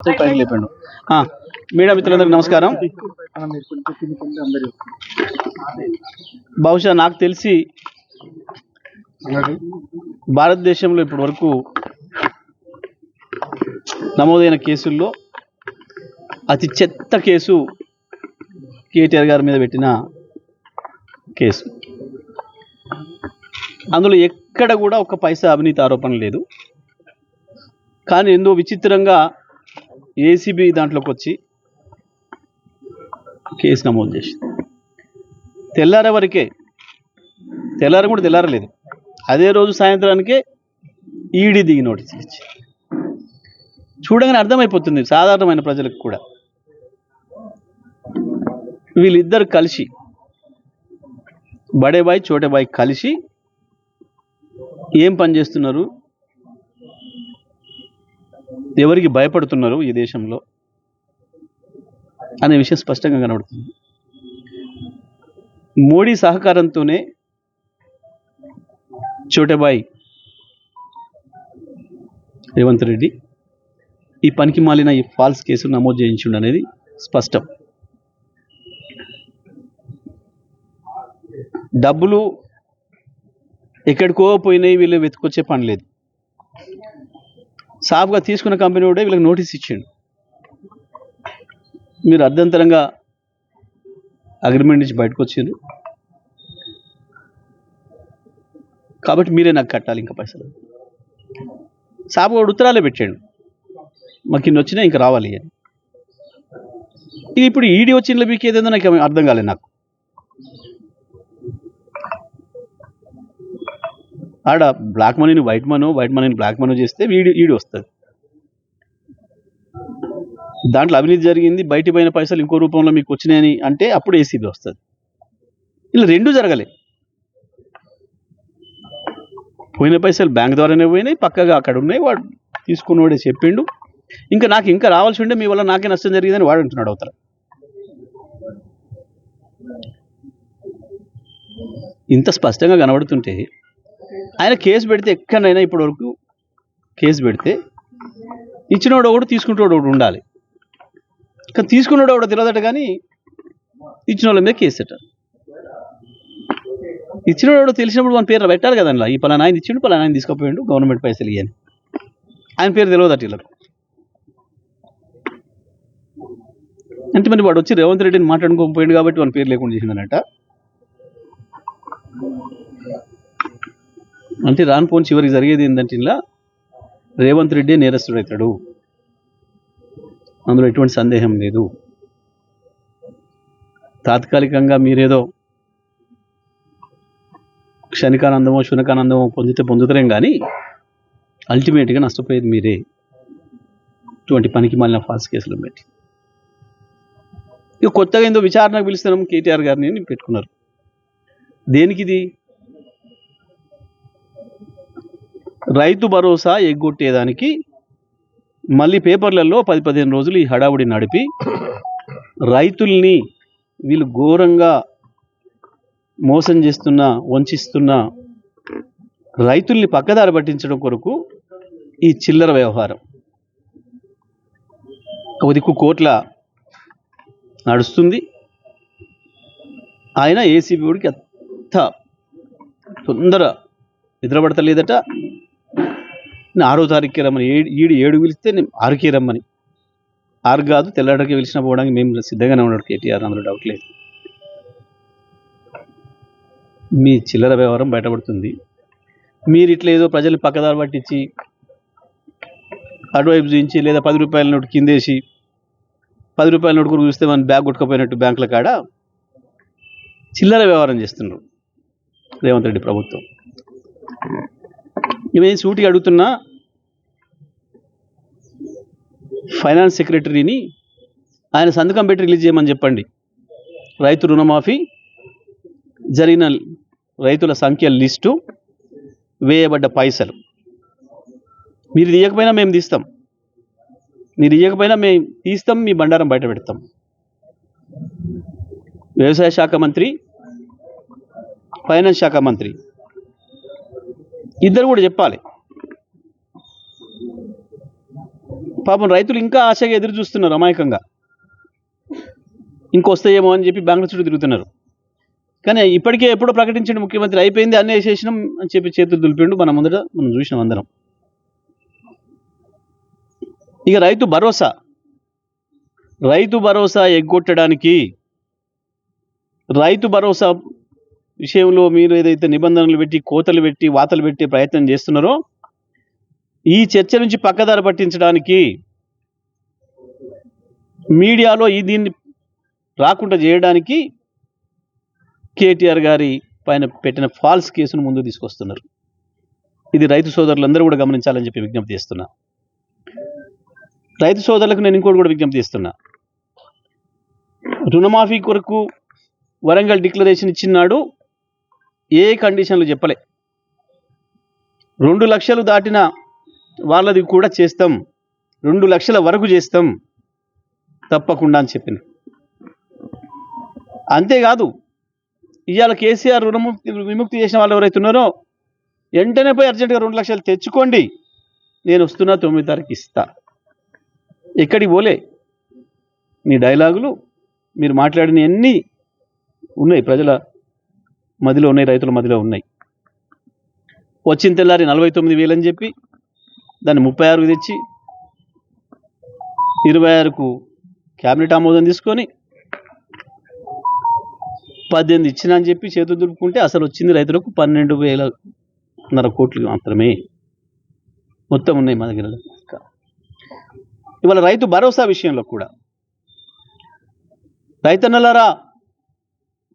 పైకి లేపాడు. మీడియా మిత్రులందరికీ నమస్కారం. బహుశా నాకు తెలిసి భారతదేశంలో ఇప్పటి వరకు నమోదైన కేసుల్లో అతి చెత్త కేసు కేటీఆర్ గారి మీద పెట్టిన కేసు. అందులో ఎక్కడ కూడా ఒక పైసా అవినీతి ఆరోపణ లేదు. కానీ ఎంతో విచిత్రంగా ఏసీబీ దాంట్లోకి వచ్చి కేసు నమోదు చేసింది. తెల్లారే వరకే, కూడా తెల్లారలేదు, అదే రోజు సాయంత్రానికే ఈడీ దిగి నోటీస్ ఇచ్చి చూడగానే అర్థమైపోతుంది సాధారణమైన ప్రజలకు కూడా. వీళ్ళిద్దరు కలిసి, బడే బాయ్ చోటే బాయ్ కలిసి ఏం పని చేస్తున్నారు, ఎవరికి భయపడుతున్నారు ఈ దేశంలో అనే విషయం స్పష్టంగా కనబడుతుంది. మోడీ సహకారంతోనే చోటేబాయ్ రేవంత్ రెడ్డి ఈ పనికి మాలిన ఈ ఫాల్స్ కేసును నమోదు చేయించుండు అనేది స్పష్టం. డబ్బులు ఎక్కడికో పోయినాయి, వీళ్ళు వెతుకొచ్చే పని లేదు. సాఫ్గా తీసుకున్న కంపెనీ కూడా వీళ్ళకి నోటీస్ ఇచ్చిండు, మీరు అర్ధంతరంగా అగ్రిమెంట్ నుంచి బయటకు వచ్చిండ్రు కాబట్టి మీరే నాకు కట్టాలి ఇంకా పైసలు. సాఫ్గా ఉత్తరాలే పెట్టాడు, మాకు ఇన్ని వచ్చినా ఇంకా రావాలి అని. ఇప్పుడు ఈడీ వచ్చిందో మీకు ఏదేందో నాకు అర్థం కాలేదు. నాకు ఆడ బ్లాక్ మనీని వైట్ మనీని బ్లాక్ మనీ చేస్తే ఈడీ వస్తుంది. దాంట్లో అవినీతి జరిగింది, బయట పోయిన పైసలు ఇంకో రూపంలో మీకు వచ్చినాయని అంటే అప్పుడు ఏసీబీ వస్తుంది. ఇలా రెండూ జరగలే. పోయిన పైసలు బ్యాంక్ ద్వారానే పోయినాయి, పక్కగా అక్కడ ఉన్నాయి, వాడు తీసుకున్నవాడే చెప్పిండు. నాకు ఇంకా రావాల్సి ఉండే, మీ వల్ల నాకే నష్టం జరిగిందని వాడు అంటున్నాడు అవతల. ఇంత స్పష్టంగా కనబడుతుంటే ఆయన కేసు పెడితే, ఎక్కడైనా ఇప్పటి వరకు కేసు పెడితే ఇచ్చినోడు ఒకడు తీసుకుంటాడు ఒకడు ఉండాలి. కానీ తీసుకున్నాడు ఒకడు తెలియదట, కానీ ఇచ్చిన వాళ్ళ మీద కేసు అట. ఇచ్చినోడు తెలిసినప్పుడు మన పేరు పెట్టాలి కదండి. ఈ పలానా ఆయన ఇచ్చిండు, పలానా ఆయన తీసుకుపోయిండు, గవర్నమెంట్ పైసలు ఇవ్వని ఆయన పేరు తెలియదట వీళ్ళకు. అంటే మరి వాడు వచ్చి రేవంత్ రెడ్డిని మాట్లాడుకోకపోయిండు కాబట్టి వాని పేరు లేకుండా చేసిందనట. అంటే రాను పోని చివరికి జరిగేది ఏంటంటే ఇలా రేవంత్ రెడ్డి నేరస్తుడు అవుతాడు, అందులో ఎటువంటి సందేహం లేదు. తాత్కాలికంగా మీరేదో క్షణికానందమో శునకానందమో పొందుతారేం కానీ అల్టిమేట్గా నష్టపోయేది మీరే. ఇటువంటి పనికి మాలిన ఫాల్స్ కేసులు పెట్టి ఇక కొత్తగా ఏందో విచారణకు పిలుస్తున్నాం కేటీఆర్ గారిని పెట్టుకున్నారు. దేనికి ఇది? రైతు భరోసా ఎగ్గొట్టేదానికి మళ్ళీ పేపర్లలో 10-15 రోజులు ఈ హడావుడి నడిపి రైతుల్ని వీళ్ళు ఘోరంగా మోసం చేస్తున్న, వంచిస్తున్న రైతుల్ని పక్కదారి పట్టించడం కొరకు ఈ చిల్లర వ్యవహారం ఒక దిక్కు కోట్ల నడుస్తుంది. ఆయన ఏసీబీ వాడికి అంత తొందర నిద్రపడతలేదట. 6వ తారీఖుకి రమ్మని, 7 పిలిస్తే 6కి రమ్మని. 6 కాదు, తెల్లడికి పిలిచిన పోవడానికి మేము సిద్ధంగానే ఉన్నాడు కేటీఆర్, అందులో డౌట్ లేదు. మీ చిల్లర వ్యవహారం బయటపడుతుంది. మీరు ఇట్లా ఏదో ప్రజల్ని పక్కదారి పట్టించి అటువైపు చూపించి, లేదా 10 రూపాయల నోటు కిందేసి 10 రూపాయల నోటు కూడా చూస్తే మనం బ్యాగ్ కొట్టుకుపోయినట్టు బ్యాంకుల కాడ చిల్లర వ్యవహారం చేస్తున్నారు రేవంత్ రెడ్డి ప్రభుత్వం. ఇవన్నీ సూటిగా అడుగుతున్నా, ఫైనాన్స్ సెక్రటరీని ఆయన సంతకం పెట్టి రిలీజ్ చేయమని చెప్పండి. రైతు రుణమాఫీ జరిగిన రైతుల సంఖ్య లిస్టు, వేయబడ్డ పైసలు. మీరు తీయకపోయినా మేము తీస్తాం, మీరు ఇవ్వకపోయినా మేము తీస్తాం, మీ బండారం బయట పెడతాం. వ్యవసాయ శాఖ మంత్రి, ఫైనాన్స్ శాఖ మంత్రి ఇద్దరు కూడా చెప్పాలి. పాపం రైతులు ఇంకా ఆశగా ఎదురు చూస్తున్నారు అమాయకంగా, ఇంకొస్తాయేమో అని చెప్పి బ్యాంకుల చుట్టూ తిరుగుతున్నారు. కానీ ఇప్పటికే ఎప్పుడో ప్రకటించిన ముఖ్యమంత్రి అయిపోయింది అన్నీ వేసేసినాం అని చెప్పి చేతులు దులిపిండు. మనం చూసినాం అందరం. ఇక రైతు భరోసా ఎగ్గొట్టడానికి, రైతు భరోసా విషయంలో మీరు ఏదైతే నిబంధనలు పెట్టి, కోతలు పెట్టి, వాతలు పెట్టి ప్రయత్నం చేస్తున్నారో, ఈ చర్చ నుంచి పక్కదారి పట్టించడానికి మీడియాలో దీన్ని రాకుండా చేయడానికి కేటీఆర్ గారి పైన పెట్టిన ఫాల్స్ కేసును ముందు తీసుకొస్తున్నారు. ఇది రైతు సోదరులందరూ కూడా గమనించాలని చెప్పి విజ్ఞప్తి చేస్తున్నా. రైతు సోదరులకు నేను ఇంకోటి కూడా విజ్ఞప్తి చేస్తున్నా. రుణమాఫీ కొరకు వరంగల్ డిక్లరేషన్ ఇచ్చినాడు, ఏ కండిషన్లు చెప్పలే. 2 లక్షలు దాటిన వాళ్ళది కూడా చేస్తాం, 2 లక్షల వరకు చేస్తాం తప్పకుండా అని చెప్పింది. అంతేకాదు, ఇవాళ కేసీఆర్ విముక్తి చేసిన వాళ్ళు ఎవరైతే ఉన్నారో వెంటనే పోయి అర్జెంటుగా 2 లక్షలు తెచ్చుకోండి, నేను వస్తున్నా 9 తారీఖు ఇస్తా. ఎక్కడికి పోలే. మీ డైలాగులు, మీరు మాట్లాడిన అన్నీ ఉన్నాయి, ప్రజల మదిలో ఉన్నాయి, రైతుల మదిలో ఉన్నాయి. వచ్చిన తెల్లారి 49,000 అని చెప్పి దాన్ని 36కు తెచ్చి 26కు క్యాబినెట్ ఆమోదం తీసుకొని 18 ఇచ్చిన అని చెప్పి చేతులు దులుపుకుంటే అసలు వచ్చింది రైతులకు 12,500 కోట్లు మాత్రమే. మొత్తం ఉన్నాయి మా దగ్గర. ఇవాళ రైతు భరోసా విషయంలో కూడా, రైతన్నలారా